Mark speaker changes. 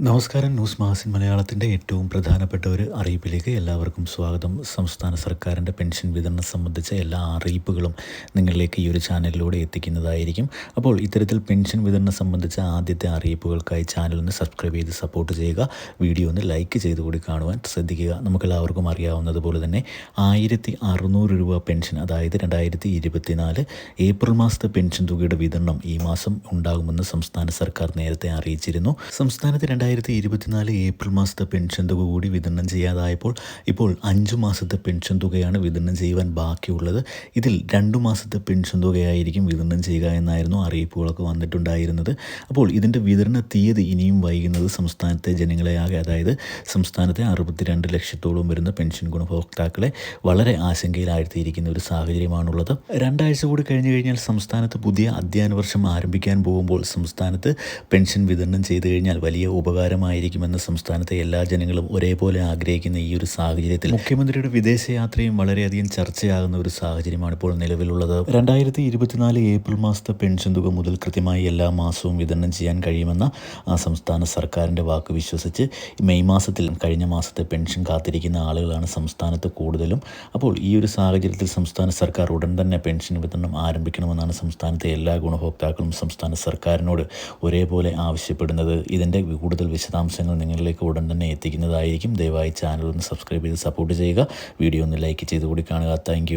Speaker 1: നമസ്കാരം. News magazine മലയാളത്തിൻ്റെ ഏറ്റവും പ്രധാനപ്പെട്ട ഒരു അറിയിപ്പിലേക്ക് എല്ലാവർക്കും സ്വാഗതം. സംസ്ഥാന സർക്കാരിൻ്റെ പെൻഷൻ വിതരണം സംബന്ധിച്ച എല്ലാ അറിയിപ്പുകളും നിങ്ങളിലേക്ക് ഈ ഒരു ചാനലിലൂടെ എത്തിക്കുന്നതായിരിക്കും. അപ്പോൾ ഇത്തരത്തിൽ പെൻഷൻ വിതരണം സംബന്ധിച്ച ആദ്യത്തെ അറിയിപ്പുകൾക്കായി ചാനലൊന്ന് സബ്സ്ക്രൈബ് ചെയ്ത് സപ്പോർട്ട് ചെയ്യുക. വീഡിയോ ഒന്ന് ലൈക്ക് ചെയ്ത് കൂടി കാണുവാൻ ശ്രദ്ധിക്കുക. നമുക്കെല്ലാവർക്കും അറിയാവുന്നതുപോലെ തന്നെ 1600 രൂപ പെൻഷൻ, അതായത് 2024 ഏപ്രിൽ മാസത്തെ പെൻഷൻ തുകയുടെ വിതരണം ഈ മാസം ഉണ്ടാകുമെന്ന് സംസ്ഥാന സർക്കാർ നേരത്തെ അറിയിച്ചിരുന്നു. സംസ്ഥാനത്ത് 2024 ഏപ്രിൽ മാസത്തെ പെൻഷൻ തുക കൂടി വിതരണം ചെയ്യാതായപ്പോൾ ഇപ്പോൾ 5 മാസത്തെ പെൻഷൻ തുകയാണ് വിതരണം ചെയ്യുവാൻ ബാക്കിയുള്ളത്. ഇതിൽ 2 മാസത്തെ പെൻഷൻ തുകയായിരിക്കും വിതരണം ചെയ്യുക എന്നായിരുന്നു അറിയിപ്പുകളൊക്കെ വന്നിട്ടുണ്ടായിരുന്നത്. അപ്പോൾ ഇതിൻ്റെ വിതരണ തീയതി ഇനിയും വൈകുന്നത് സംസ്ഥാനത്തെ ജനങ്ങളെ ആകെ, അതായത് സംസ്ഥാനത്തെ 62 ലക്ഷത്തോളം വരുന്ന പെൻഷൻ ഗുണഭോക്താക്കളെ വളരെ ആശങ്കയിലാഴ്ത്തിയിരിക്കുന്ന ഒരു സാഹചര്യമാണുള്ളത്. 2 ആഴ്ച കൂടി കഴിഞ്ഞു കഴിഞ്ഞാൽ സംസ്ഥാനത്ത് പുതിയ അധ്യയന വർഷം ആരംഭിക്കാൻ പോകുമ്പോൾ സംസ്ഥാനത്ത് പെൻഷൻ വിതരണം ചെയ്തു കഴിഞ്ഞാൽ വലിയ ഉപകാരമായിരിക്കുമെന്ന് സംസ്ഥാനത്തെ എല്ലാ ജനങ്ങളും ഒരേപോലെ ആഗ്രഹിക്കുന്ന ഈ ഒരു സാഹചര്യത്തിൽ മുഖ്യമന്ത്രിയുടെ വിദേശയാത്രയും വളരെയധികം ചർച്ചയാകുന്ന ഒരു സാഹചര്യമാണ് ഇപ്പോൾ നിലവിലുള്ളത്. 2024 ഏപ്രിൽ മാസത്തെ പെൻഷൻ തുക മുതൽ കൃത്യമായി എല്ലാ മാസവും വിതരണം ചെയ്യാൻ കഴിയുമെന്ന സംസ്ഥാന സർക്കാരിൻ്റെ വാക്ക് വിശ്വസിച്ച് മെയ് മാസത്തിൽ കഴിഞ്ഞ മാസത്തെ പെൻഷൻ കാത്തിരിക്കുന്ന ആളുകളാണ് സംസ്ഥാനത്ത് കൂടുതലും. അപ്പോൾ ഈ ഒരു സാഹചര്യത്തിൽ സംസ്ഥാന സർക്കാർ ഉടൻ തന്നെ പെൻഷൻ വിതരണം ആരംഭിക്കണമെന്നാണ് സംസ്ഥാനത്തെ എല്ലാ ഗുണഭോക്താക്കളും സംസ്ഥാന സർക്കാരിനോട് ഒരേപോലെ ആവശ്യപ്പെടുന്നത്. ഇതിൻ്റെ കൂടുതൽ വിശദാംശങ്ങൾ നിങ്ങളിലേക്ക് ഉടൻ തന്നെ എത്തിക്കുന്നതായിരിക്കും. ദയവായി ചാനൽ ഒന്ന് സബ്സ്ക്രൈബ് ചെയ്ത് സപ്പോർട്ട് ചെയ്യുക. വീഡിയോ ഒന്ന് ലൈക്ക് ചെയ്ത് കൂടി കാണുക. താങ്ക്